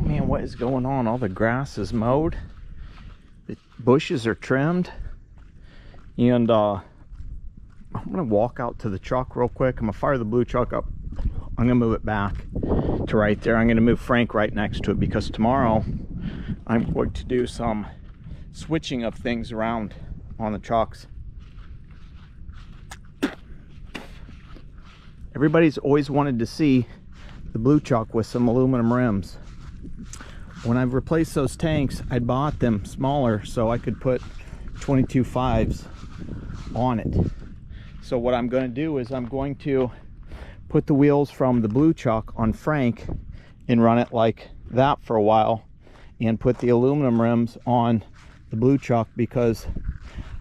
Man, what is going on? All the grass is mowed, the bushes are trimmed, and I'm gonna walk out to the truck real quick. I'm gonna fire the blue truck up. I'm gonna move it back to right there. I'm gonna move Frank right next to it because tomorrow I'm going to do some switching of things around on the trucks. Everybody's always wanted to see the blue truck with some aluminum rims. When I've replaced those tanks, I bought them smaller so I could put 22 5s on it. So what I'm going to do is I'm going to put the wheels from the blue truck on Frank and run it like that for a while, and put the aluminum rims on the blue truck because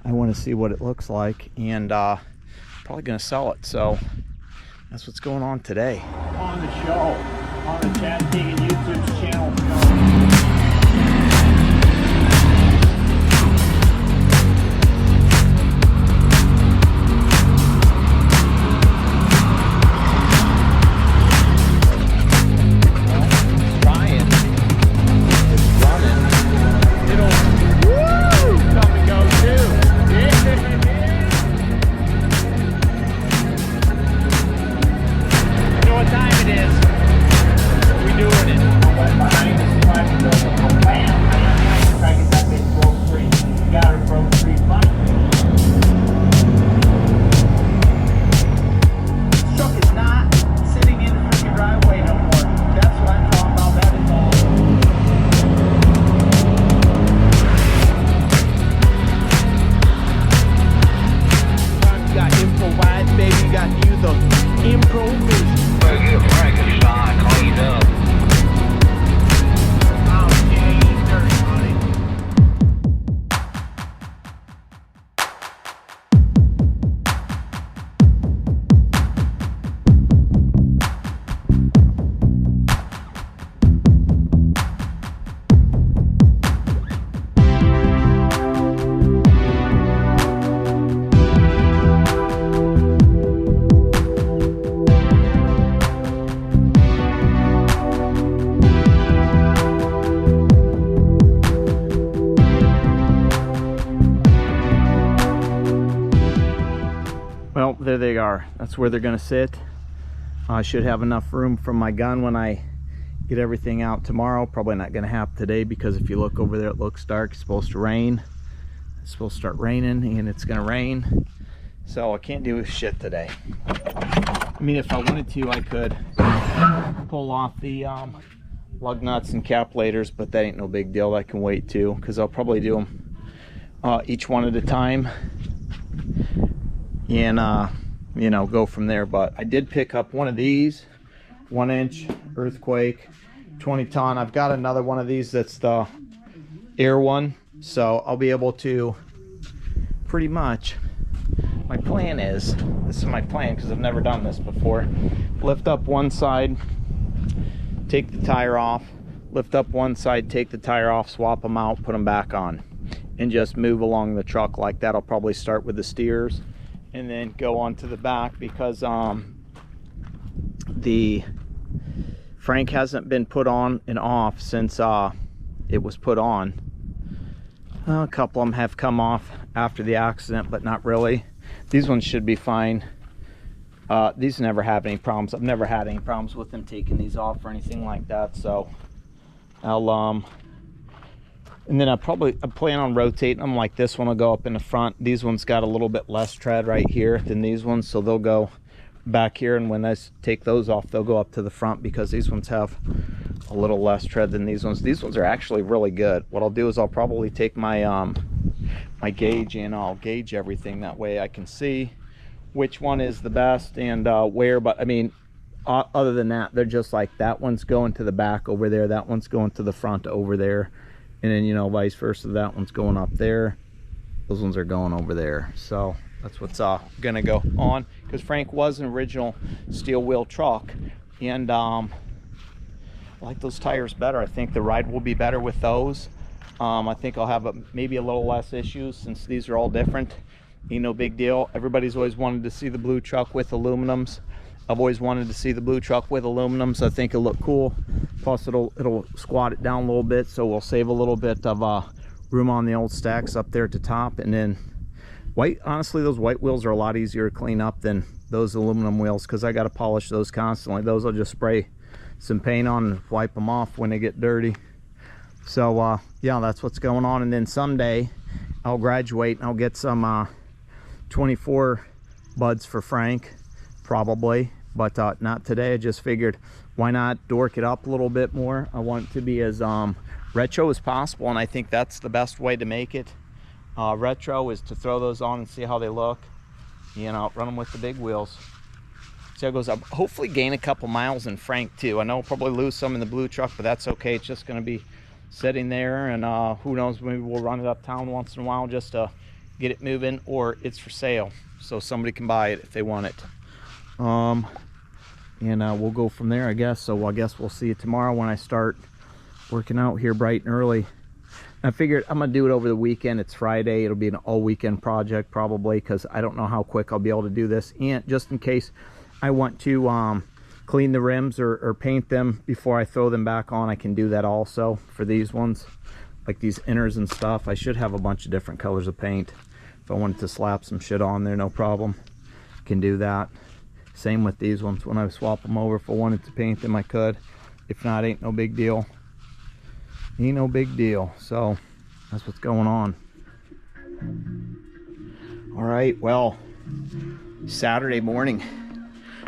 I want to see what it looks like, and probably going to sell it. So that's what's going on today. On the show, on the Chad King and YouTube channel. Well, there they are. That's where they're going to sit. I should have enough room from my gun when I get everything out tomorrow. Probably not going to happen today because if you look over there, it looks dark. It's supposed to rain. It's supposed to start raining, and it's going to rain. So I can't do shit today. I mean, if I wanted to, I could pull off the lug nuts and caplators, but that ain't no big deal. I can wait too, because I'll probably do them each one at a time, and you know, go from there. But I did pick up one of these 1-inch earthquake 20-ton. I've got another one of these that's the air one, so I'll be able to pretty much, my plan is, this is my plan because I've never done this before, lift up one side, take the tire off, lift up one side, take the tire off, swap them out, put them back on, and just move along the truck like that. I'll probably start with the steers and then go on to the back because the Frank hasn't been put on and off since it was put on. A couple of them have come off after the accident, but not really. These ones should be fine. These never have any problems. I've never had any problems with them taking these off or anything like that. So I'll and then I plan on rotating them. Like this one will go up in the front. These ones got a little bit less tread right here than these ones, so they'll go back here, and when I take those off, they'll go up to the front because these ones have a little less tread than these ones. These ones are actually really good. What I'll do is I'll probably take my my gauge and I'll gauge everything. That way I can see which one is the best and where. But I mean, other than that, they're just like, that one's going to the back over there, that one's going to the front over there, and then, you know, vice versa, that one's going up there, those ones are going over there. So that's what's gonna go on, because Frank was an original steel wheel truck, and I like those tires better. I think the ride will be better with those. I think I'll have maybe a little less issues since these are all different. Ain't no big deal. Everybody's always wanted to see the blue truck with aluminums, I've always wanted to see the blue truck with aluminum, so I think it'll look cool. Plus it'll squat it down a little bit, so we'll save a little bit of room on the old stacks up there at the top. And then white, honestly, those white wheels are a lot easier to clean up than those aluminum wheels, because I got to polish those constantly. Those I'll just spray some paint on and wipe them off when they get dirty. So yeah, that's what's going on. And then someday I'll graduate and I'll get some 24 buds for Frank, probably, but not today. I just figured, why not dork it up a little bit more? I want it to be as retro as possible, and I think that's the best way to make it retro, is to throw those on and see how they look. You know, run them with the big wheels, see how it goes up. Hopefully gain a couple miles in Frank too. I know I'll probably lose some in the blue truck, but that's okay. It's just going to be sitting there, and who knows, maybe we'll run it uptown once in a while just to get it moving, or it's for sale so somebody can buy it if they want it. And we'll go from there, I guess. So I guess we'll see you tomorrow when I start working out here bright and early. I figured I'm gonna do it over the weekend. It's Friday. It'll be an all weekend project probably, because I don't know how quick I'll be able to do this, and just in case I want to clean the rims or paint them before I throw them back on, I can do that also for these ones, like these inners and stuff. I should have a bunch of different colors of paint. If I wanted to slap some shit on there, no problem, can do that. Same with these ones. When I swap them over, if I wanted to paint them, I could. If not, ain't no big deal. Ain't no big deal. So that's what's going on. All right, well, Saturday morning,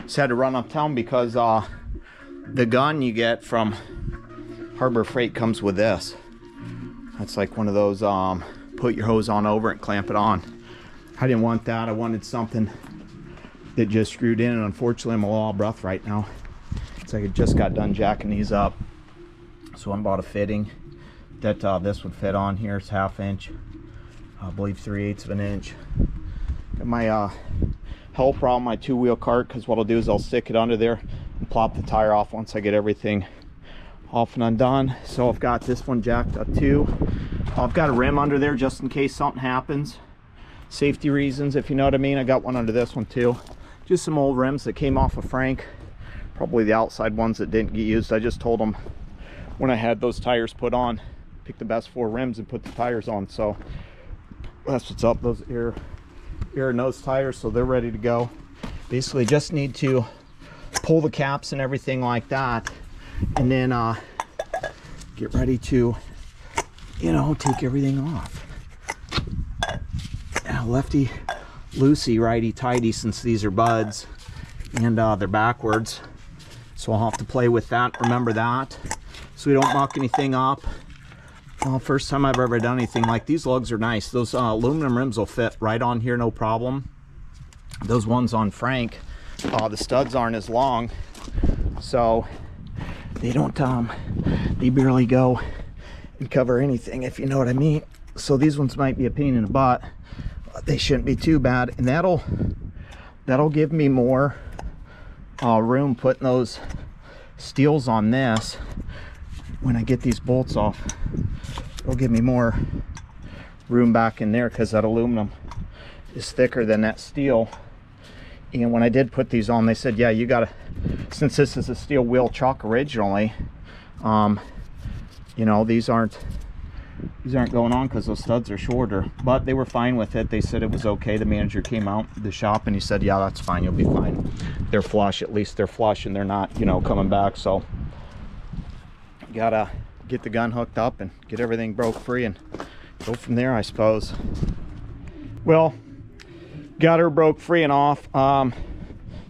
just had to run uptown because the gun you get from Harbor Freight comes with this. That's like one of those put your hose on over and clamp it on. I didn't want that. I wanted something that just screwed in, and unfortunately I'm a little out of breath right now. It's like I just got done jacking these up, so I bought a fitting that this would fit on here. It's 1/2 inch, I believe 3/8 of an inch. Got my hell problem, my 2-wheel cart, because what I'll do is I'll stick it under there and plop the tire off once I get everything off and undone. So I've got this one jacked up too. I've got a rim under there just in case something happens, safety reasons, if you know what I mean. I got one under this one too. Just some old rims that came off of Frank, probably the outside ones that didn't get used. I just told them when I had those tires put on, pick the best 4 rims and put the tires on. So that's what's up. Those air nose tires, so they're ready to go. Basically just need to pull the caps and everything like that, and then get ready to, you know, take everything off. Yeah, lefty loosey, righty tighty, since these are buds and they're backwards, so I'll have to play with that, remember that, so we don't muck anything up. First time I've ever done anything like these. Lugs are nice. Those aluminum rims will fit right on here, no problem. Those ones on Frank, the studs aren't as long, so they don't they barely go and cover anything, if you know what I mean. So these ones might be a pain in the butt, but they shouldn't be too bad, and that'll give me more room putting those steels on this. When I get these bolts off, it'll give me more room back in there, because that aluminum is thicker than that steel. And when I did put these on, they said, yeah, you gotta, since this is a steel wheel chuck originally, you know, these aren't going on because those studs are shorter. But they were fine with it. They said it was okay. The manager came out the shop and he said, yeah, that's fine, you'll be fine. They're flush, at least they're flush, and they're not, you know, coming back. So gotta get the gun hooked up and get everything broke free and go from there, I suppose. Well, got her broke free and off.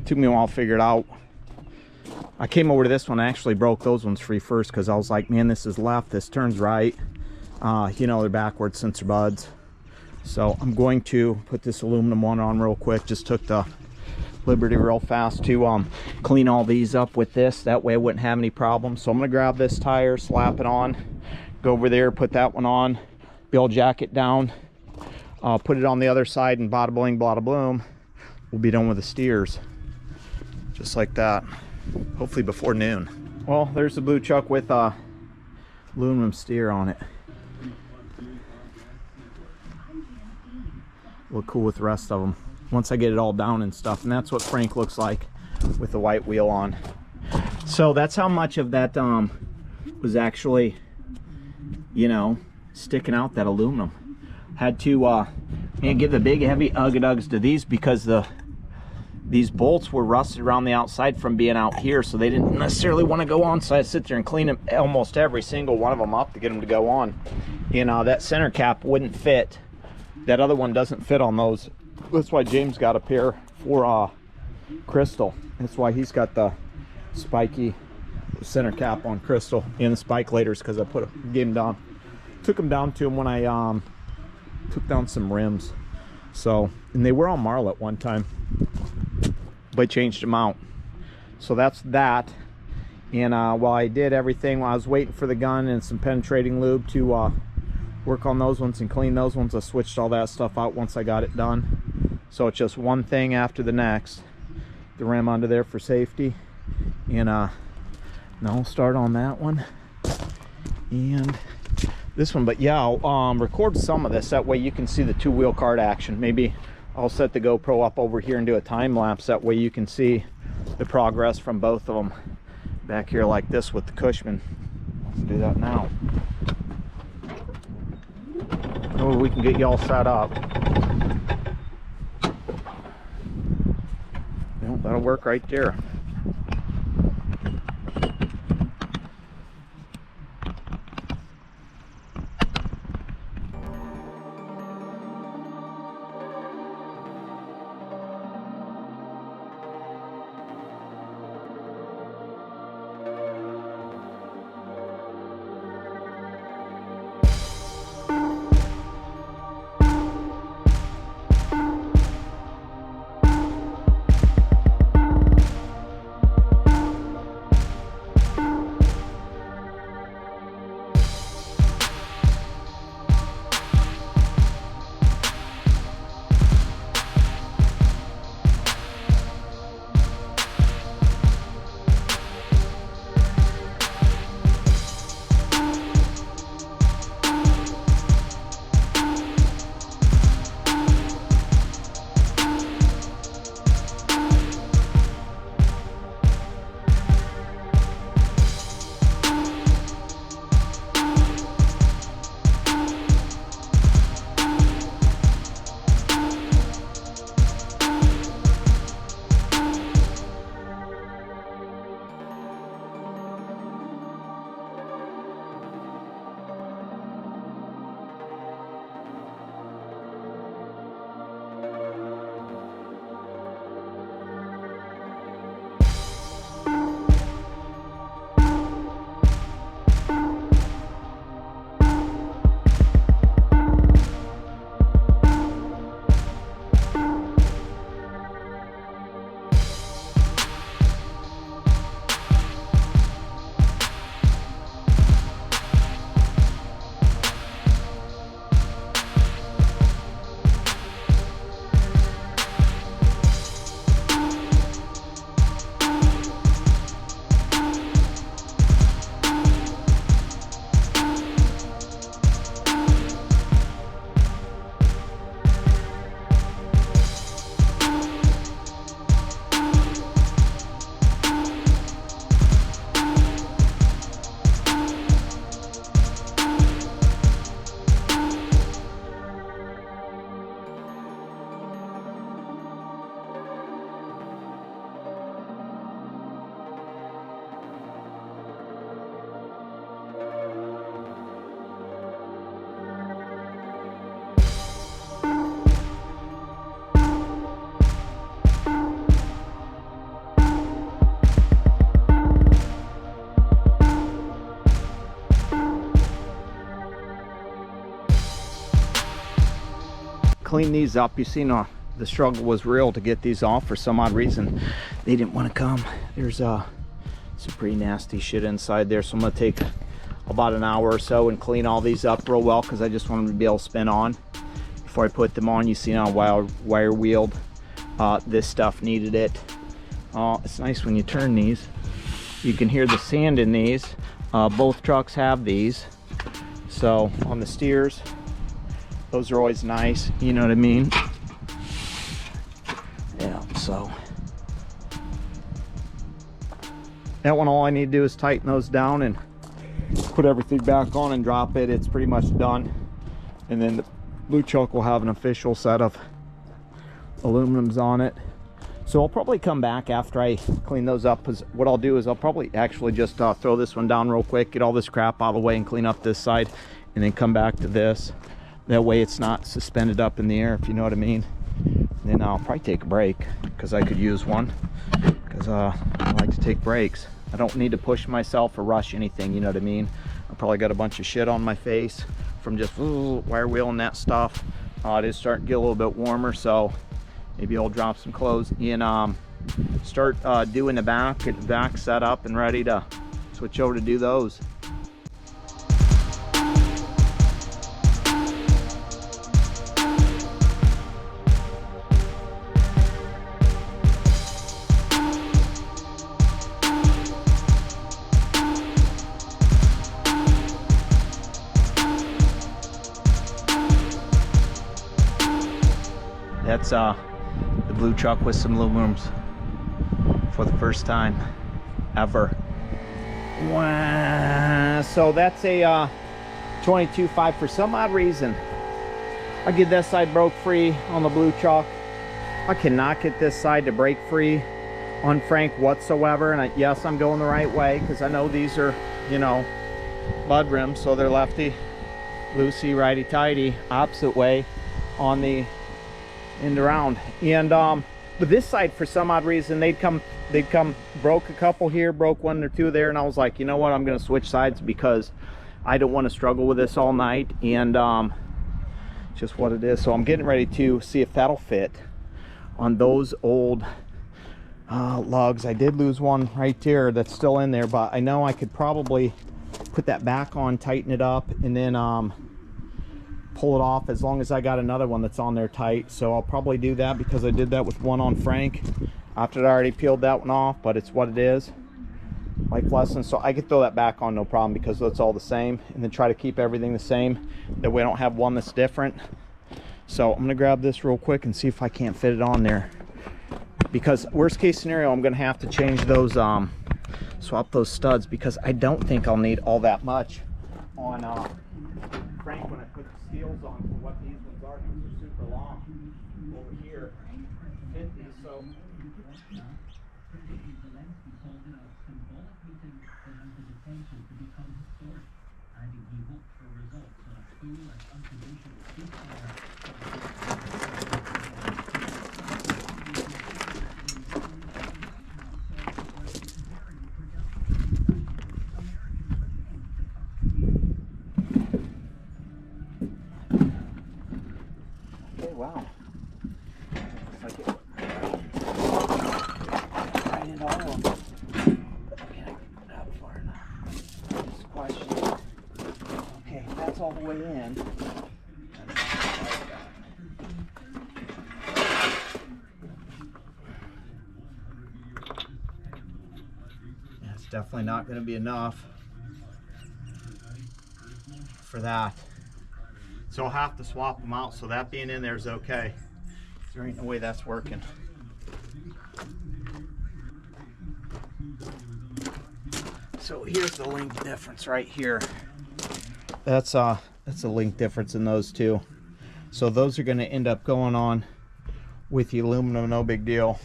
Took me a while to figure it out. I came over to this one, I actually broke those ones free first, because I was like, man, this is left, this turns right. You know, they're backwards since they're buds. So I'm going to put this aluminum one on real quick. Just took the Liberty real fast to clean all these up with this, that way I wouldn't have any problems. So I'm gonna grab this tire, slap it on, go over there, put that one on, be able to jack it down, put it on the other side, and bada bling bada bloom, we'll be done with the steers just like that, hopefully before noon. Well, there's the blue chuck with aluminum steer on it. Look cool with the rest of them once I get it all down and stuff. And that's what Frank looks like with the white wheel on. So that's how much of that was actually, you know, sticking out, that aluminum. Had to give the big heavy ugg-a-dugs to these because these bolts were rusted around the outside from being out here, so they didn't necessarily want to go on. So I sit there and clean them, almost every single one of them up to get them to go on. You know, that center cap wouldn't fit. That other one doesn't fit on those. That's why James got a pair for Crystal. That's why he's got the spiky center cap on Crystal and the spike laters, because I gave him down, took him down to him when I took down some rims. So, and they were on marl at one time, but I changed them out. So that's that. And while I did everything, while I was waiting for the gun and some penetrating lube to work on those ones and clean those ones, I switched all that stuff out once I got it done. So it's just one thing after the next. The rim under there for safety. And now I'll start on that one and this one. But yeah, I'll record some of this, that way you can see the two-wheel cart action. Maybe I'll set the GoPro up over here and do a time lapse, that way you can see the progress from both of them back here like this with the Cushman. Let's do that now. Oh, we can get you all set up. Well, that'll work right there. Clean these up. You see, the struggle was real to get these off. For some odd reason they didn't want to come. There's some pretty nasty shit inside there, so I'm gonna take about an hour or so and clean all these up real well, because I just want them to be able to spin on before I put them on. You see now, wire wheeled, this stuff needed it. It's nice when you turn these, you can hear the sand in these. Both trucks have these, so on the steers, those are always nice, you know what I mean? Yeah, so That one, all I need to do is tighten those down and put everything back on and drop it. It's pretty much done. And then the blue chuck will have an official set of aluminums on it. So I'll probably come back after I clean those up, because what I'll do is I'll probably actually just throw this one down real quick, get all this crap out of the way and clean up this side, and then come back to this. That way it's not suspended up in the air, if you know what I mean. And then I'll probably take a break, because I could use one, because I like to take breaks. I don't need to push myself or rush anything, you know what I mean. I probably got a bunch of shit on my face from just wire wheeling that stuff. It is starting to get a little bit warmer, so maybe I'll drop some clothes and start doing the back, get the back set up and ready to switch over to do those. That's the blue truck with some aluminums for the first time ever. Wow. So that's a 22.5. For some odd reason, I get this side broke free on the blue truck. I cannot get this side to break free on Frank whatsoever. And yes, I'm going the right way, because I know these are, you know, mud rims, so they're lefty loosey, righty tighty, opposite way on the end around. And but this side, for some odd reason, they'd come broke a couple here, broke one or two there, and I was like, you know what, I'm gonna switch sides, because I don't want to struggle with this all night. And just what it is. So I'm getting ready to see if that'll fit on those old lugs. I did lose one right there that's still in there, but I know I could probably put that back on, tighten it up, and then pull it off, as long as I got another one that's on there tight. So I'll probably do that, because I did that with one on Frank after I already peeled that one off. But it's what it is, life lesson. So I could throw that back on, no problem, because it's all the same, and then try to keep everything the same, that way I don't have one that's different. So I'm gonna grab this real quick and see if I can't fit it on there, because worst case scenario, I'm gonna have to change those swap those studs, because I don't think I'll need all that much on Frank when I put the steels on for what these ones are, because they're super long over here. Fit these, so wow. Looks like it right into all of them. But can I get it out far enough? Just a question. Okay, that's all the way in. That's definitely not going to be enough for that. So I'll have to swap them out, so that being in there is okay. There ain't no way that's working. So here's the length difference right here. That's a length difference in those two. So those are going to end up going on with the aluminum, no big deal.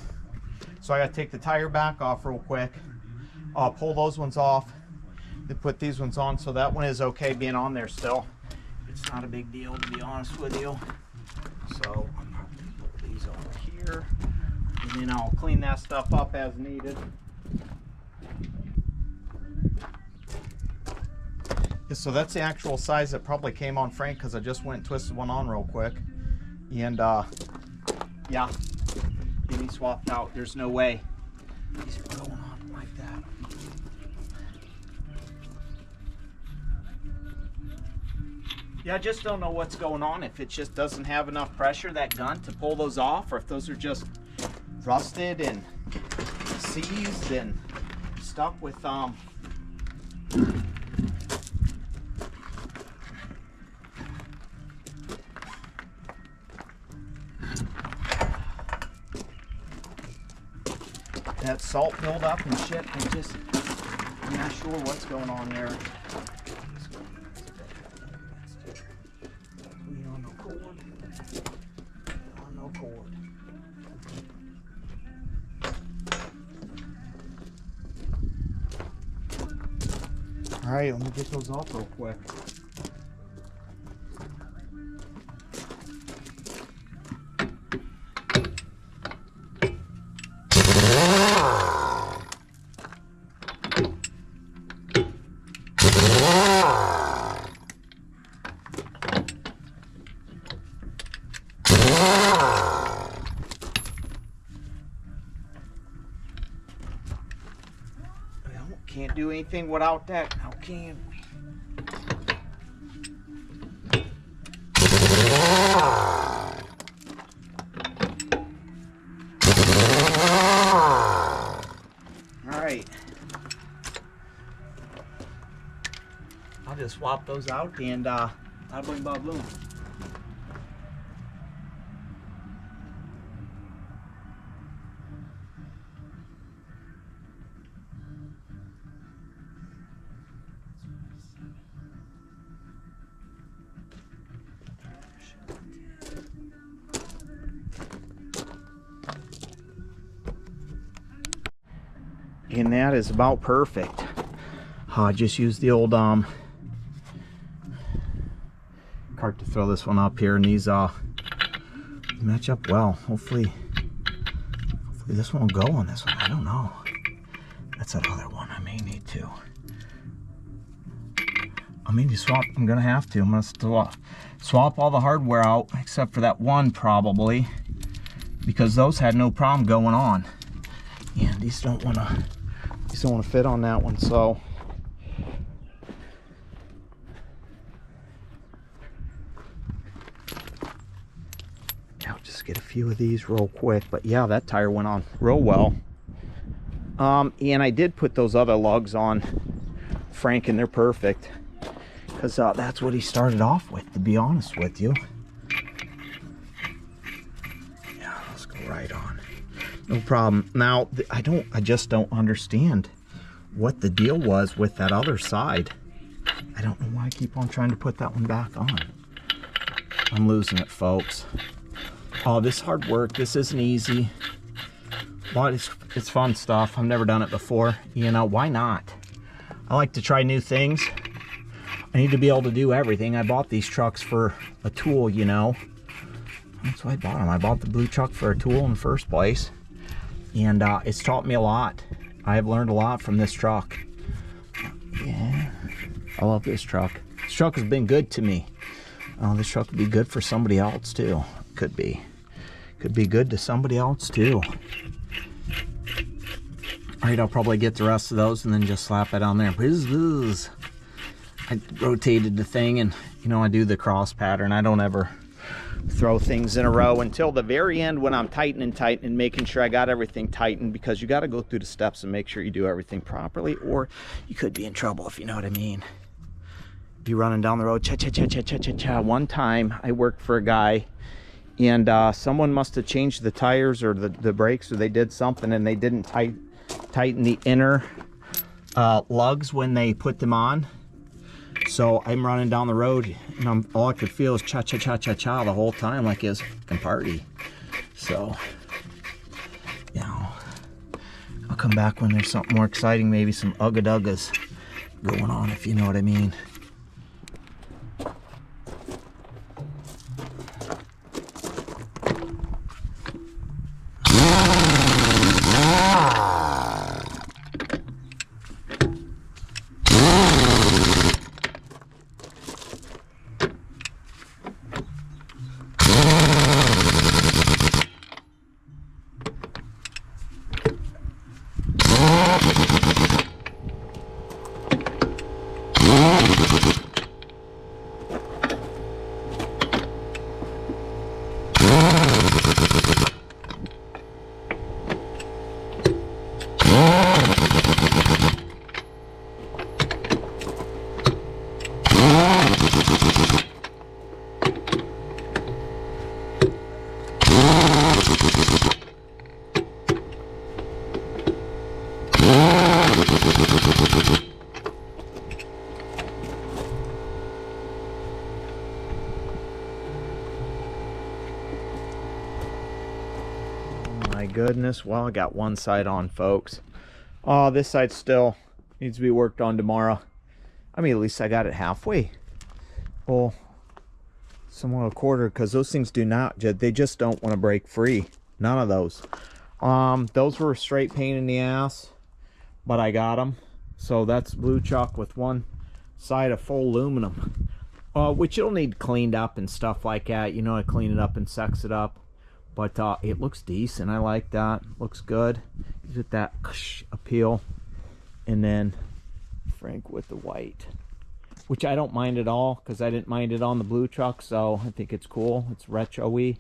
So I got to take the tire back off real quick. I'll pull those ones off, then put these ones on. So that one is okay being on there still. It's not a big deal, to be honest with you. So I'll probably put these over here, and then I'll clean that stuff up as needed. Yeah, so that's the actual size that probably came on Frank, because I just went and twisted one on real quick. And yeah, getting swapped out. There's no way these are going on like that. Yeah, I just don't know what's going on. If it just doesn't have enough pressure, that gun, to pull those off, or if those are just rusted and seized and stuck with that salt buildup and shit. I just I'm not sure what's going on there. We on no cord. On no cord. All right, let me get those off real quick. Can't do anything without that, how can we? Alright. I'll just swap those out and bada bing bada boom. And that is about perfect. I just used the old cart to throw this one up here, and these match up well. Hopefully this one will go on this one. I don't know. That's another one I may need to. I mean, swap. I'm gonna have to. I'm gonna swap all the hardware out except for that one probably, because those had no problem going on. And these don't want to fit on that one, so I'll just get a few of these real quick. But yeah, that tire went on real well. And I did put those other lugs on Frank, and they're perfect because that's what he started off with, to be honest with you. Yeah, let's go right on. No problem. Now, I just don't understand what the deal was with that other side. I don't know why I keep on trying to put that one back on. I'm losing it, folks. Oh, this hard work. This isn't easy. But it's fun stuff. I've never done it before. You know, why not? I like to try new things. I need to be able to do everything. I bought these trucks for a tool, you know. That's why I bought them. I bought the blue truck for a tool in the first place. And it's taught me a lot. I have learned a lot from this truck. Yeah, I love this truck. This truck has been good to me. This truck could be good for somebody else too. Could be good to somebody else too. All right, I'll probably get the rest of those and then just slap it on there. I rotated the thing, and you know, I do the cross pattern. I don't ever throw things in a row until the very end when I'm tightening, making sure I got everything tightened, because you got to go through the steps and make sure you do everything properly, or you could be in trouble, if you know what I mean. Be running down the road, cha-cha-cha-cha-cha-cha. One time I worked for a guy, and someone must have changed the tires or the brakes, or they did something, and they didn't tighten the inner lugs when they put them on. So I'm running down the road, and all I could feel is cha-cha-cha-cha-cha the whole time, like it was a fucking party. So, you know, I'll come back when there's something more exciting, maybe some ugga-duggas going on, if you know what I mean. my goodness. Well, I got one side on, folks. Oh, this side still needs to be worked on tomorrow. I mean, at least I got it halfway. Well, somewhat a quarter, because those things do not, they just don't want to break free. None of those. Those were a straight pain in the ass, but I got them. So that's blue chuck with one side of full aluminum, which you'll need cleaned up and stuff like that. You know, I clean it up and sex it up. But it looks decent. I like that. Looks good. Gives it that appeal. And then Frank with the white, which I don't mind at all, because I didn't mind it on the blue truck. So I think it's cool. It's retro-y.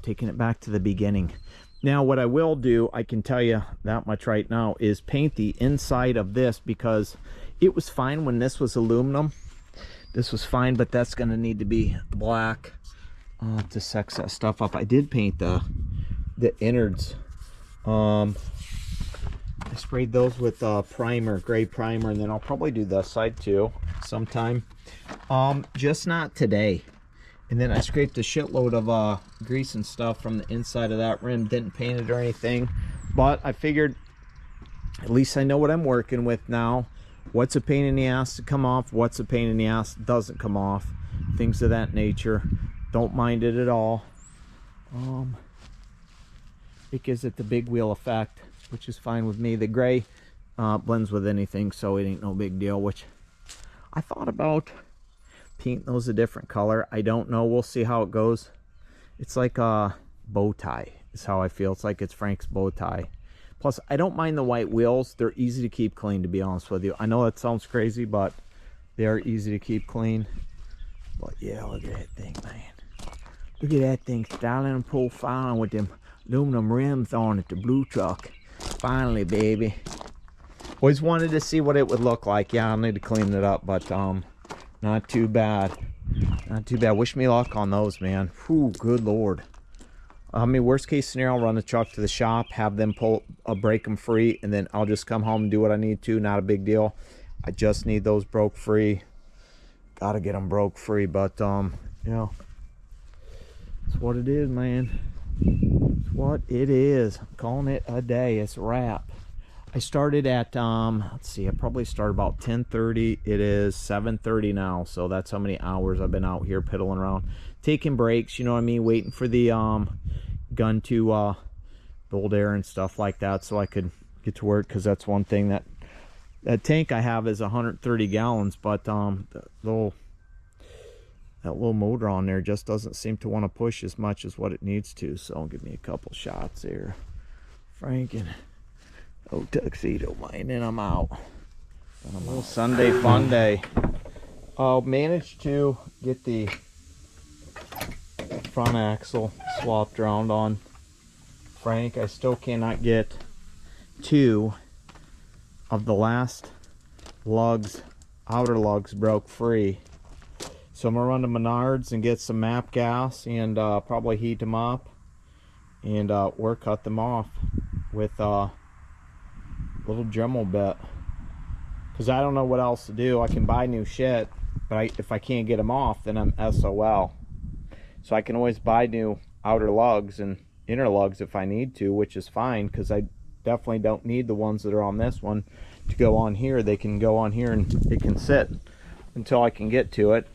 Taking it back to the beginning. Now what I will do, I can tell you that much right now, is paint the inside of this, because it was fine when this was aluminum. This was fine, but that's going to need to be black. To sex that stuff up. I did paint the innards. I sprayed those with primer, gray primer, and then I'll probably do the side too sometime. Just not today. And then I scraped a shitload of grease and stuff from the inside of that rim. Didn't paint it or anything, but I figured at least I know what I'm working with now. What's a pain in the ass to come off? What's a pain in the ass doesn't come off? Things of that nature. Don't mind it at all. It gives it the big wheel effect, which is fine with me. The gray blends with anything, so it ain't no big deal. Which I thought about painting those a different color. I don't know. We'll see how it goes. It's like a bow tie is how I feel. It's like it's Frank's bow tie. Plus, I don't mind the white wheels. They're easy to keep clean, to be honest with you. I know that sounds crazy, but they are easy to keep clean. But yeah, look at that thing, man. Look at that thing, styling and profiling with them aluminum rims on it, the blue truck. Finally, baby. Always wanted to see what it would look like. Yeah, I'll need to clean it up, but not too bad. Not too bad. Wish me luck on those, man. Whew, good lord. I mean, worst case scenario, I'll run the truck to the shop, have them break them free, and then I'll just come home and do what I need to. Not a big deal. I just need those broke free. Gotta get them broke free, but yeah. It's what it is, man. It's what it is. I'm calling it a day. It's a wrap. I started at let's see, I probably started about 10:30. It is 7:30 now, so that's how many hours I've been out here piddling around, taking breaks, you know what I mean, waiting for the gun to build air and stuff like that, so I could get to work. Because that's one thing, that tank I have is 130 gallons, but that little motor on there just doesn't seem to want to push as much as what it needs to. So give me a couple shots there, Frank, and tuxedo mine, and I'm out. Sunday fun day. Managed to get the front axle swapped around on Frank. I still cannot get 2 of the last lugs, outer lugs, broke free. So I'm gonna run to Menards and get some MAP gas and probably heat them up and or cut them off with a little Dremel bit, because I don't know what else to do. I can buy new shit, but if I can't get them off, then I'm SOL. So I can always buy new outer lugs and inner lugs if I need to, which is fine, because I definitely don't need the ones that are on this one to go on here. They can go on here and it can sit until I can get to it.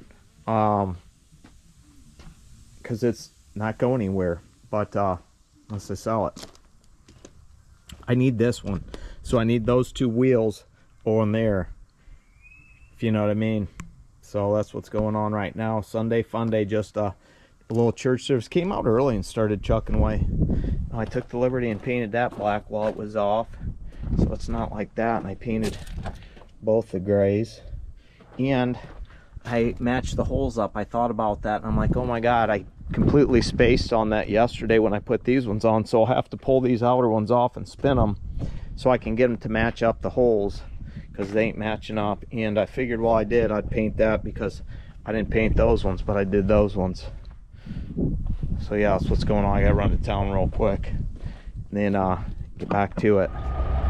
Because it's not going anywhere, but unless I sell it. I need this one, so I need those 2 wheels on there, if you know what I mean. So that's what's going on right now. Sunday fun day. Just a little church service. Came out early and started chucking away. I took the liberty and painted that black while it was off, so it's not like that. And I painted both the grays, and I matched the holes up. I thought about that, and I'm like, oh my god, I completely spaced on that yesterday when I put these ones on, so I'll have to pull these outer ones off and spin them so I can get them to match up the holes, because they ain't matching up. And I figured while I did, I'd paint that, because I didn't paint those ones, but I did those ones. So yeah, that's what's going on. I gotta run to town real quick and then get back to it.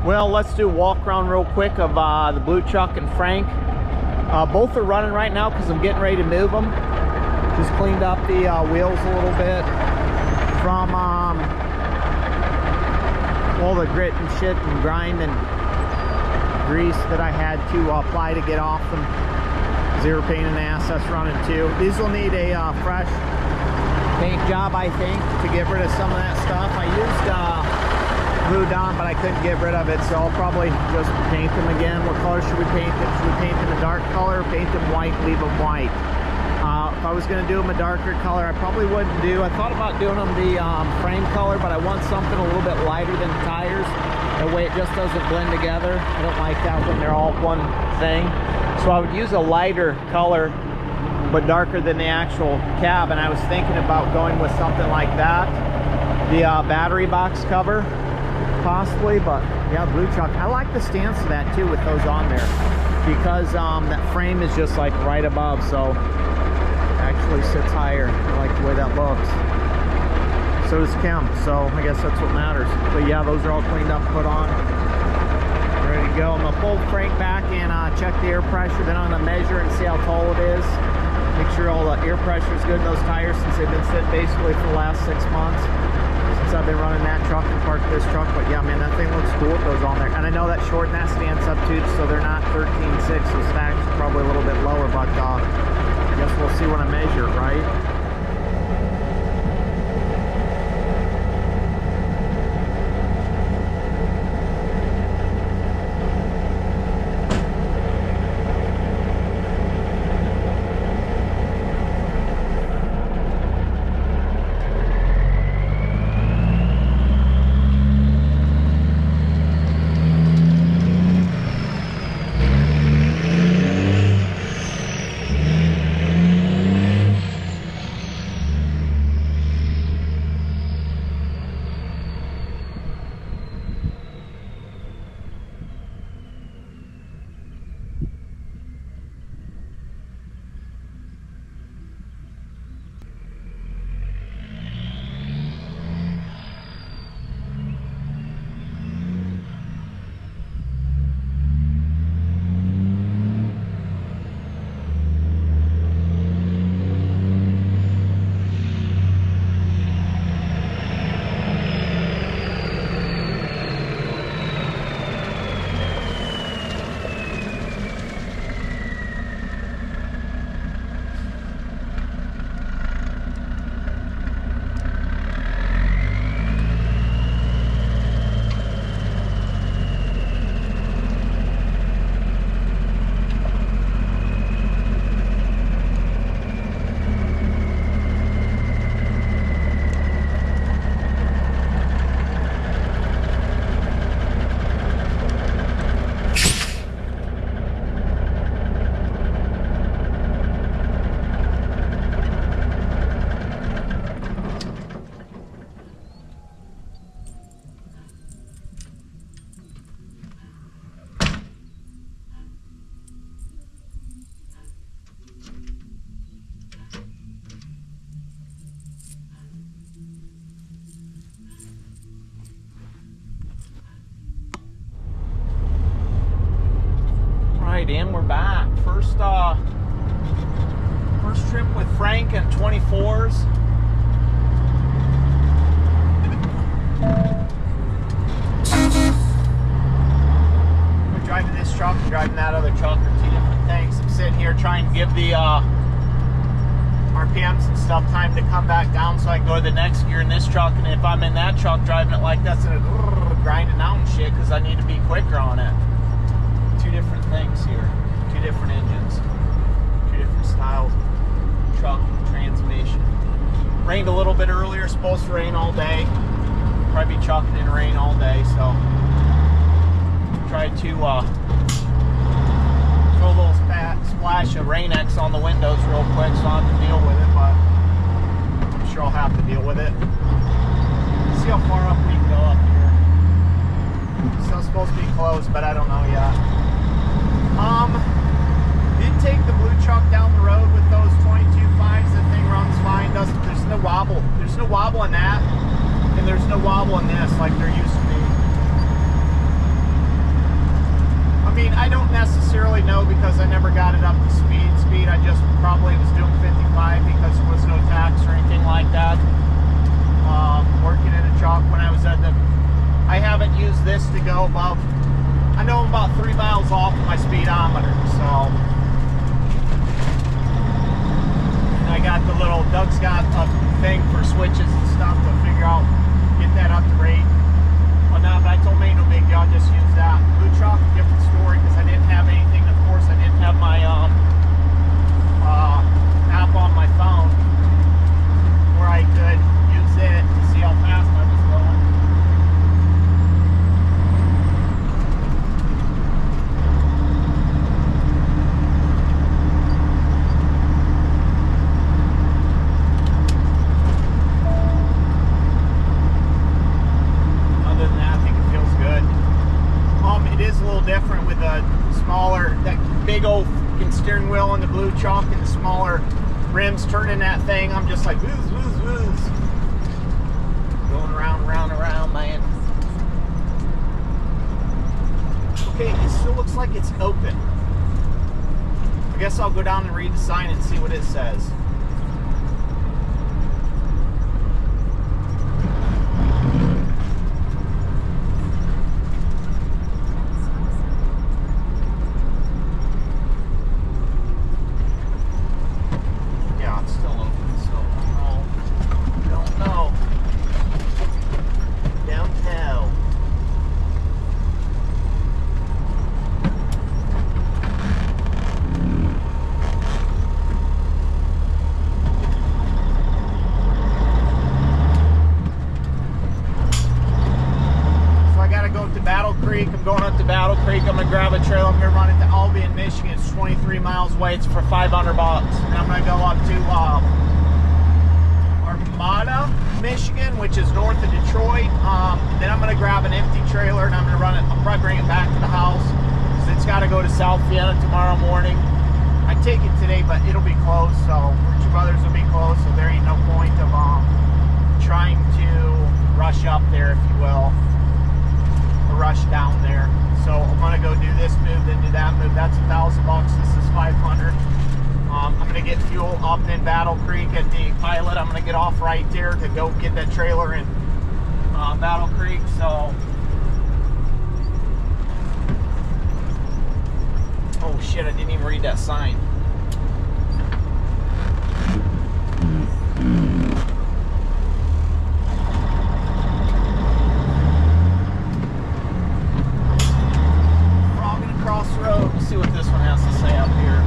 Well, let's do a walk around real quick of the blue truck and Frank. Both are running right now because I'm getting ready to move them. Just cleaned up the wheels a little bit from all the grit and shit and grime and grease that I had to apply to get off them. Zero pain in the ass, that's running too. These will need a fresh paint job, I think, to get rid of some of that stuff. I used Blue Dawn, but I couldn't get rid of it, so I'll probably just paint them again. What color should we paint them? Should we paint them a dark color, paint them white, leave them white? If I was going to do them a darker color, I probably wouldn't do. I thought about doing them the frame color, but I want something a little bit lighter than the tires. That way it just doesn't blend together. I don't like that when they're all one thing. So I would use a lighter color, but darker than the actual cab. And I was thinking about going with something like that. The battery box cover, possibly. But yeah, blue truck. I like the stance of that too with those on there, because that frame is just like right above, so actually sits higher. I like the way that looks. So does Kim, so I guess that's what matters. But yeah, those are all cleaned up, put on, ready to go. I'm gonna pull the crank back and check the air pressure, then I'm gonna measure and see how tall it is. Make sure all the air pressure is good in those tires, since they've been sitting basically for the last 6 months since I've been running that truck and parked this truck. But yeah, man, that thing looks cool with those on there. And I know that short and that stance up too, so they're not 13.6, so stacks are probably a little bit lower, but I guess we'll see when I measure it, right? In, we're back. First trip with Frank and 24s. We're driving this truck and driving that other truck, are two different things. I'm sitting here trying to give the RPMs and stuff time to come back down so I can go to the next gear in this truck. And if I'm in that truck driving it like that's grinding out and shit, because I need to be quicker on it. Two different things here, two different engines, two different styles, truck, transmission. Rained a little bit earlier, supposed to rain all day. Probably be chucking in rain all day, so tried to throw a little splash of Rain-X on the windows real quick so I don't have to deal with it, but I'm sure I'll have to deal with it. Let's see how far up we can go up here. It's supposed to be closed, but I don't know yet. Did take the blue truck down the road with those 22.5s. The thing runs fine. There's no wobble. There's no wobble in that, and there's no wobble in this like there used to be. I mean, I don't necessarily know because I never got it up to speed. I just probably was doing 55 because there was no tax or anything like that. Working in a truck when I was at the, I haven't truck and the smaller rims turning that thing, I'm just like wooz, wooz, wooz. Going around, around, man. Okay, it still looks like it's open. I guess I'll go down and read the sign and see what it says. Yeah, it's still open, so don't know. Don't tell. I'm going up to Battle Creek. I'm gonna grab a trailer. I'm gonna run it to Albion, Michigan. It's 23 miles away. It's for $500. And I'm gonna go up to Armada, Michigan, which is north of Detroit. Then I'm gonna grab an empty trailer and I'm gonna run it. I'll probably bring it back to the house because it's got to go to South Vienna tomorrow morning. I take it today, but it'll be closed. So Richard Brothers will be closed. So there ain't no point of trying to rush up there, if you will. Rush down there. So I'm gonna go do this move, then do that move. That's $1,000. This is 500. I'm gonna get fuel up in Battle Creek at the pilot. I'm gonna get off right there to go get that trailer in Battle Creek. So, oh shit! I didn't even read that sign. Road. Let's see what this one has to say up here.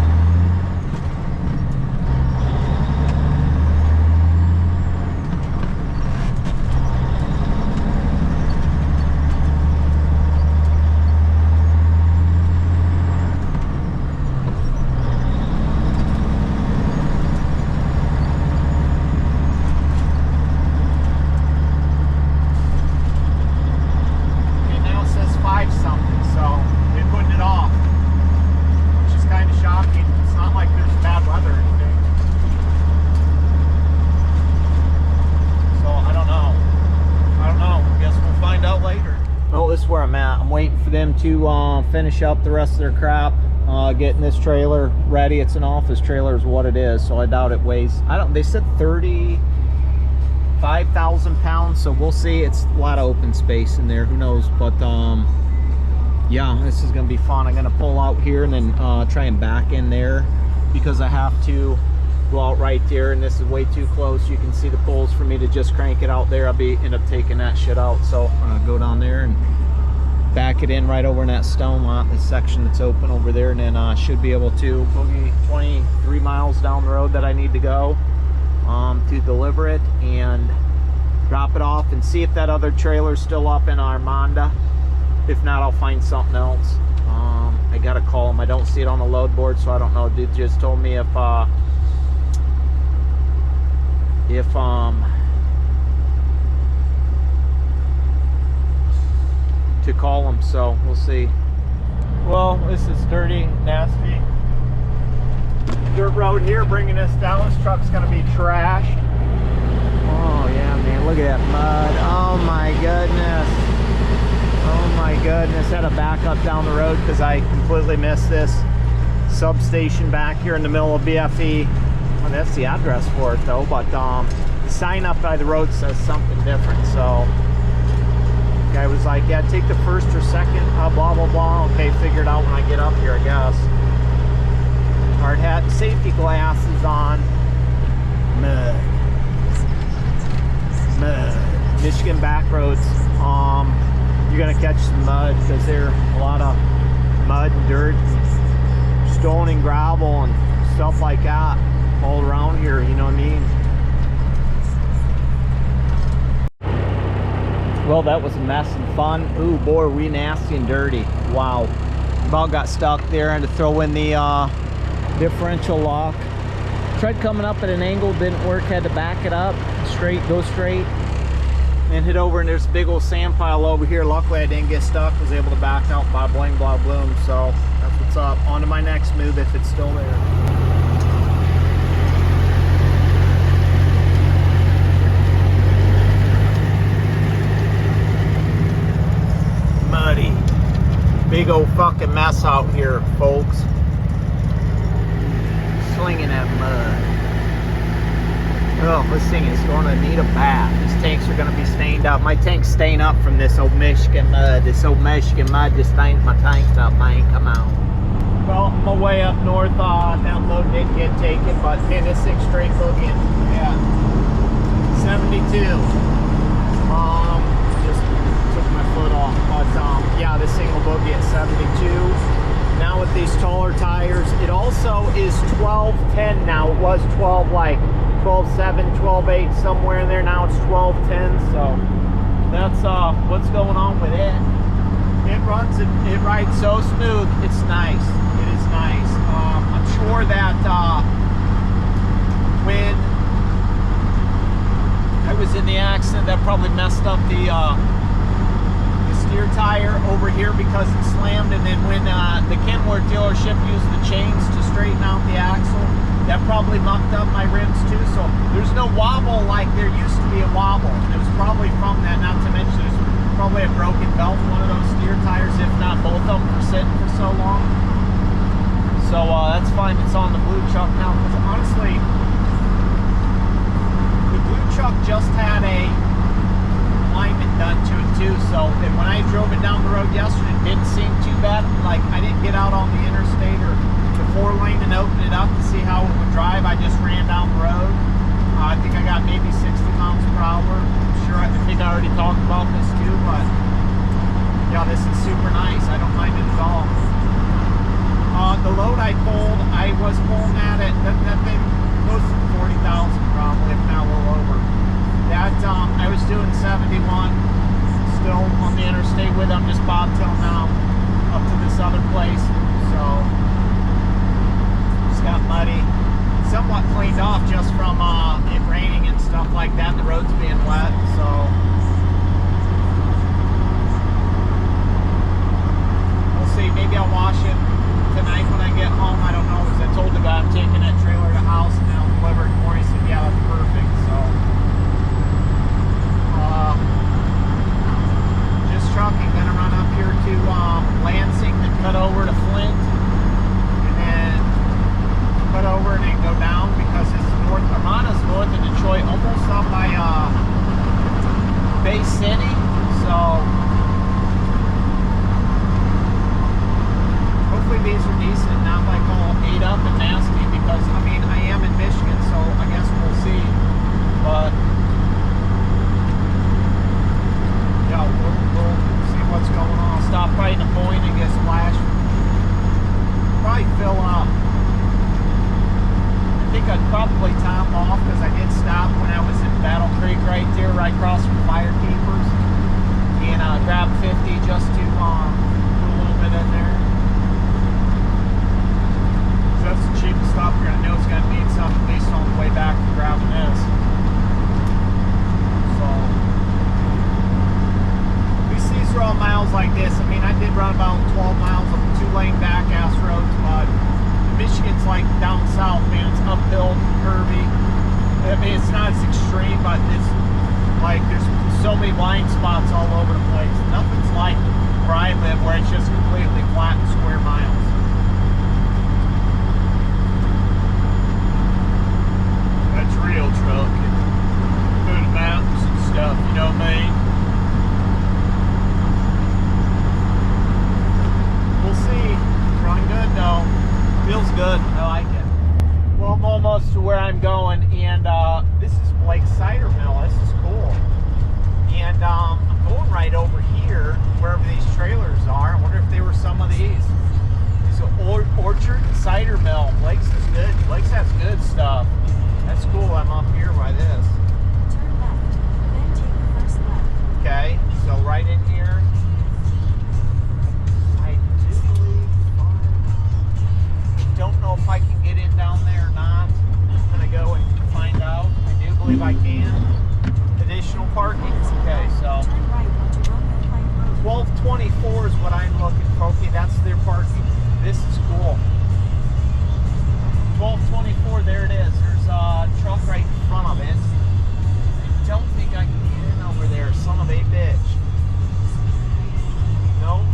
Okay, now it says 5 something, so they're putting it off. Kind of shocking. It's not like there's bad weather or anything. So I don't know. I guess we'll find out later. Well, this is where I'm at. I'm waiting for them to finish up the rest of their crap, getting this trailer ready. It's an office trailer is what it is, so I doubt it weighs, they said 35,000 pounds, so we'll see. It's a lot of open space in there, who knows, but yeah, this is gonna be fun. I'm gonna pull out here and then try and back in there because I have to go out right there, and this is way too close. You can see the poles for me to just crank it out there. I'll end up taking that shit out. So I'm gonna go down there and back it in right over in that stone lot, the section that's open over there, and then I should be able to boogie 23 miles down the road that I need to go to deliver it and drop it off and see if that other trailer's still up in Armada. If not, I'll find something else. I gotta call them. I don't see it on the load board, so I don't know. Dude just told me if to call them, so we'll see. Well, this is dirty, nasty dirt road here, bringing us down. This truck's gonna be trashed. Oh yeah, man, look at that mud. Oh my goodness. Oh my goodness, had to back up down the road because I completely missed this substation back here in the middle of BFE. Well, that's the address for it though, but the sign up by the road says something different. So the guy was like, yeah, take the first or second, blah blah blah. Okay, figure it out when I get up here, I guess. Hard hat, safety glasses on. Mud. Michigan back roads. You're gonna catch some mud because there's a lot of mud and dirt and stone and gravel and stuff like that all around here, you know what I mean? Well, that was a mess and fun. Ooh boy, are we nasty and dirty. Wow, about got stuck there. I had to throw in the differential lock. Tried coming up at an angle, didn't work, had to back it up straight, go straight and hit over, and there's a big old sand pile over here. Luckily I didn't get stuck, was able to back out by bling blah bloom. So that's what's up. On to my next move if it's still there. big old fucking mess out here, folks. Slinging that mud. Oh, this thing is going to need a bath. These tanks are going to be stained up. My tank's staying up from this old Michigan mud. This old Michigan mud just stains my tanks up, man. Come on. Well, on my way up north, that load didn't get taken, but man, this thing's straight boogie. Yeah. 72. Just took my foot off, but yeah, this thing will boogie at 72. Now with these taller tires, it also is 12.10 now. It was 12 like 12.7, 12.8, somewhere in there. Now it's 12.10, so that's what's going on with it. It runs, it rides so smooth. It's nice. It is nice. I'm sure that when I was in the accident, that probably messed up the steer tire over here because it slammed, and then when the Kenworth dealership used the chains to straighten out the axle, that probably mucked up my rims too. So there's no wobble like there used to be a wobble. It was probably from that, not to mention there's probably a broken belt in one of those steer tires, if not both of them for sitting for so long. So that's fine, it's on the blue chuck now, because honestly, the blue chuck just had a alignment done to it too, so and when I drove it down the road yesterday, it didn't seem too bad. Like, I didn't get out on the interstate or the 4-lane and open it up to see how it would drive. I just ran down the road. I think I got maybe 60 miles per hour. I'm sure, I think I already talked about this too, but yeah, this is super nice. I don't mind it at all. The load I pulled, I was pulling at it, that thing close to 40,000 probably, if not a little over. That, I was doing 71, still on the interstate with it. I'm just bobtailing now up to this other place, so just got muddy. Somewhat cleaned off just from it raining and stuff like that, the roads being wet, so we'll see. Maybe I'll wash it tonight when I get home. I don't know, because I told the guy I'm taking that trailer to the house and I'll deliver it for him. He said, yeah, that's perfect. So just trucking, gonna run up here to Lansing, then cut over to Flint, and then cut over and then go down, because it's north, Armada's north of Detroit, almost up by Bay City, so hopefully these are decent, not like all ate up and nasty, because I mean, I am in Michigan, so I guess we'll see, but yeah, we'll see what's going on. I'll stop right in a point and get splashed, probably fill up. I think I'd probably top off, because I did stop when I was in Battle Creek right there, right across from Fire Keepers, and grab 50 just to put a little bit in there. So that's the cheapest stop you're gonna know. It's gonna need something at least on the way back from grabbing this. So at least these are all miles like this. I mean, I did run about 12 miles of 2-lane back ass roads, but Michigan's like down south, man. It's uphill, curvy. I mean, it's not as extreme, but it's like there's so many blind spots all over the place. Nothing's like where I live, where it's just completely flat and square miles. That's real truck. Through the mountains and stuff, you know what I mean? We'll see. Run good though. Feels good. I like it. Well, I'm almost to where I'm going, and this is Blake's Cider Mill. This is cool. And I'm going right over here, wherever these trailers are. I wonder if they were some of these. It's an Orchard Cider Mill. Blake's is good. Blake's has good stuff. That's cool. I'm up here by this. Turn left, then take the first left. Okay, so right in here. I do believe. Don't know if I can get in down there or not. I'm gonna go and find out. I do believe I can. Additional parking. Okay, so Turn right onto Romeo Pike Road. 1224 is what I'm looking for. Okay, that's their parking. This is cool. 1224, there it is. There's a truck right in front of it. I don't think I can get in over there. Son of a bitch. Nope.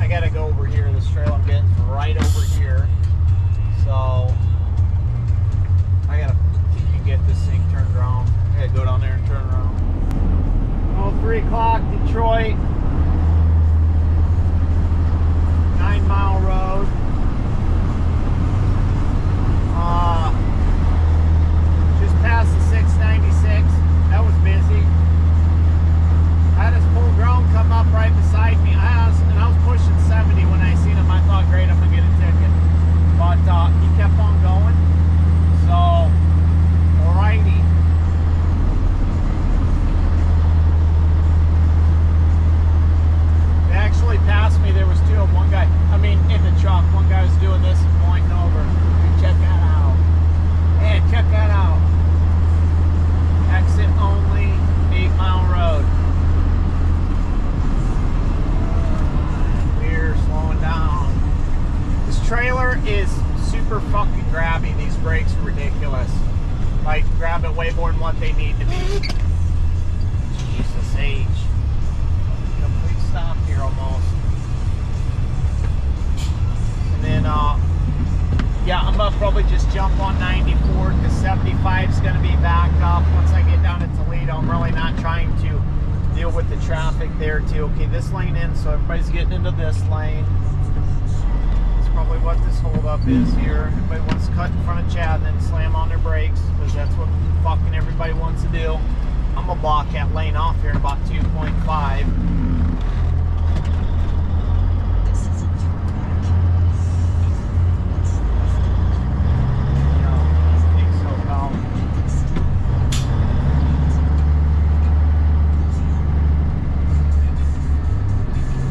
gotta go over here. This trail I'm getting is right over here. So I gotta get this thing turned around. I gotta go down there and turn around. Oh, 3 o'clock, Detroit. 9 Mile Road. Just past the 696. That was busy. I had this full grown come up right beside me. I was pushing 70 when I seen him. I thought, great, I'm gonna get a ticket. But he kept on going. So, alrighty. They actually passed me. There was 2 of them. One guy, in the truck. One guy was doing this and pointing over. Dude, check that out. Hey, check that out. Exit only, 8 Mile Road. We're slowing down. This trailer is super fucking grabby. These brakes are ridiculous. Like, grab it way more than what they need to be. Jesus H. Complete stop here almost. And then, yeah, I'm gonna probably just jump on 94 because 75 is gonna be backed up once I get down to Toledo. I'm really not trying to deal with the traffic there too. Okay, this lane in, so everybody's getting into this lane. That's probably what this holdup is here. Everybody wants to cut in front of Chad and then slam on their brakes because that's what fucking everybody wants to do. I'm gonna block that lane off here in about 2.5.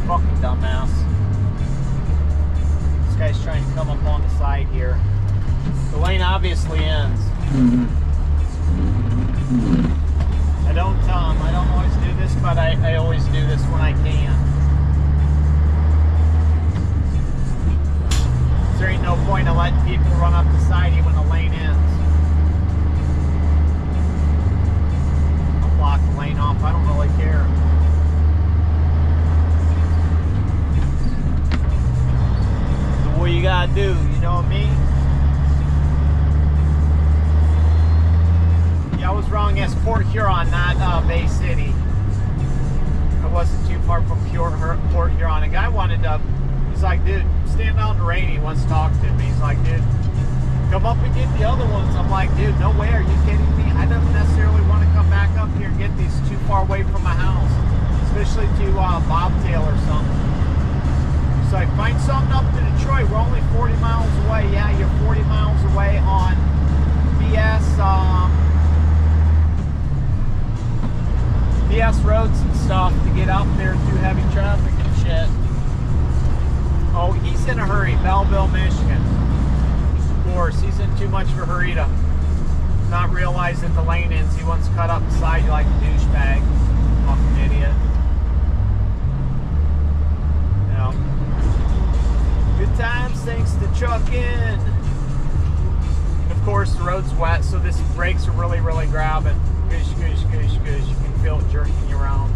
Fucking dumbass. This guy's trying to come up on the side here. The lane obviously ends. I don't always do this, but I always do this when I can. There ain't no point in letting people run up beside you when the lane ends. I'll block the lane off. I don't really care. What you gotta do, you know what I mean? Yeah, I was wrong. Yes, Port Huron, not Bay City. I wasn't too far from Port Huron. A guy wanted to, he's like, dude, stand out in the rain. He wants to talk to me. He's like, dude, come up and get the other ones. I'm like, dude, no way. Are you kidding me? I don't necessarily want to come back up here and get these too far away from my house, especially to Bobtail or something. It's like, find something up to Detroit. We're only 40 miles away. Yeah, you're 40 miles away on BS roads and stuff to get up there through heavy traffic and shit. Oh, he's in a hurry. Belleville, Michigan. Of course, he's in too much of a hurry to not realize that the lane ends. He wants to cut up beside you like a douchebag. Fucking idiot. Good times thanks to trucking. And of course the road's wet, so this brakes are really, really grabbing. Goosh, goosh, goosh, goosh. You can feel it jerking you around.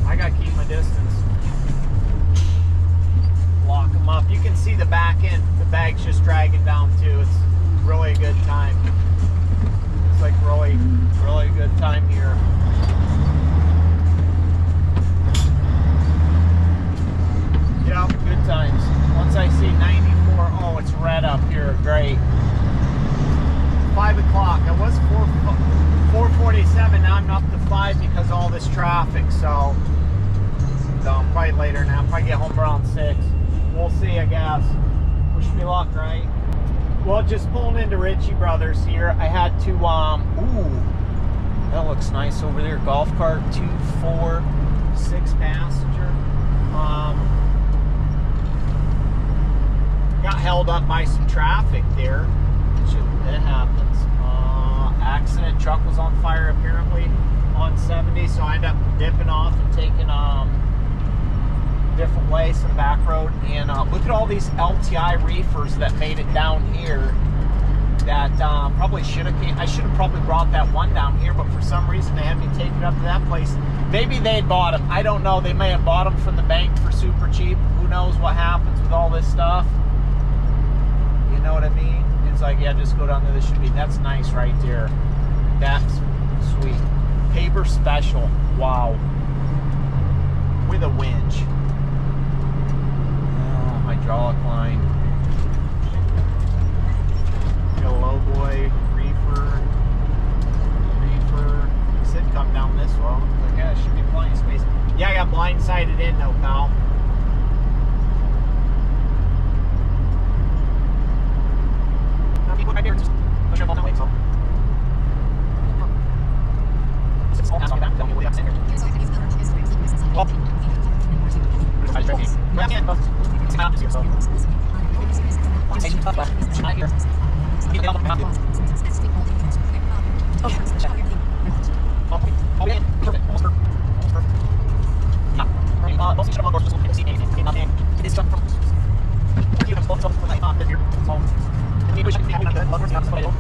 I gotta keep my distance. Lock them up. You can see the back end. The bag's just dragging down too. It's really a good time. It's like really, really a good time here. Yeah, good times. Once I see 94, oh, it's red up here. Great. 5 o'clock. It was 4:47. Now I'm up to 5 because of all this traffic. So probably later now. Probably get home around 6. We'll see, I guess. Wish me luck, right? Well, just pulling into Ritchie Brothers here. I had to, ooh, that looks nice over there. Golf cart, 2, 4, 6 passenger. Got held up by some traffic there. It happens. Accident, truck was on fire apparently on 70, so I ended up dipping off and taking different way, some back road. And look at all these LTI reefers that made it down here. that probably should have. I should have probably brought that one down here, but for some reason they had me take it up to that place. Maybe they bought them. I don't know. They may have bought them from the bank for super cheap. Who knows what happens with all this stuff? You know what I mean? It's like, yeah, just go down there. This should be. That's nice right there. That's sweet. Paper special. Wow. With a winch. Oh, hydraulic line. Hello, boy. Reefer. He said come down this way. I was like, yeah, there should be plenty of space. Yeah, I got blindsided in though, pal. People right there just push up all that way, so. It's all ask me back, tell me what you have to say here. Well, I was joking. Well, yeah, but it's not just here, so. Not here. You get on the map. Oh, yeah, perfect. Almost perfect. Almost perfect. Yeah. Mostly shut up, of course, just see anything. Nothing. It is done from. You have both of them like this here. So, and you wish I could be happy with that. Lovers, not somebody else.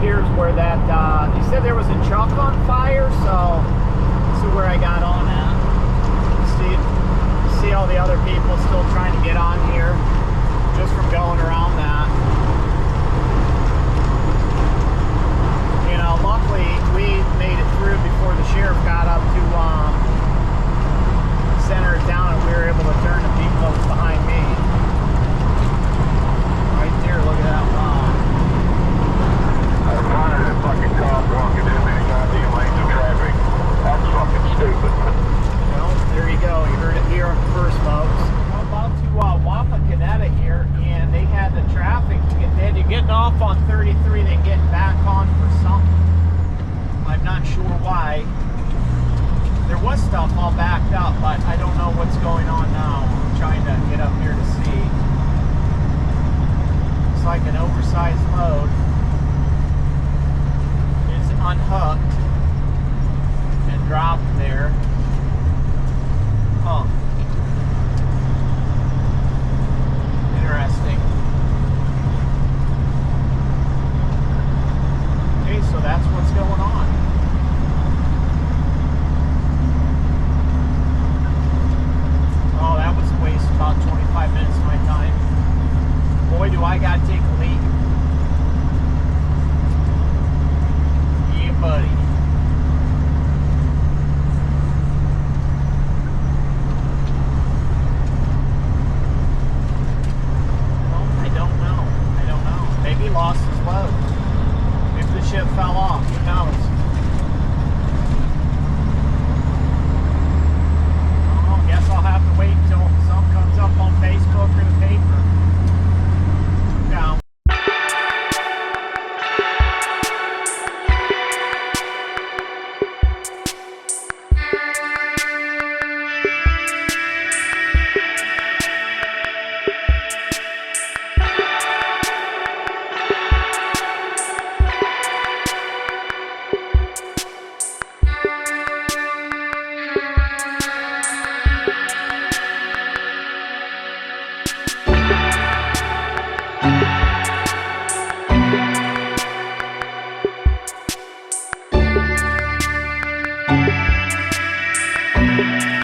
here's where that, they said there was a truck on fire, so this is where I got on at. See all the other people still trying to get on here just from going around that. You know, luckily we made it through before the sheriff got up to center it down, and we were able to turn the people that was behind me. Right there, look at that line. I wanted that fucking car walking in there, goddamn lanes of traffic. That's fucking stupid. Well, there you go. You heard it here first, folks. I'm about to Wapakoneta here, and they had the traffic. They had you getting off on 33, then getting back on for something. I'm not sure why. There was stuff all backed up, but I don't know what's going on now. I'm trying to get up here to see. It's like an oversized load is unhooked and dropped there.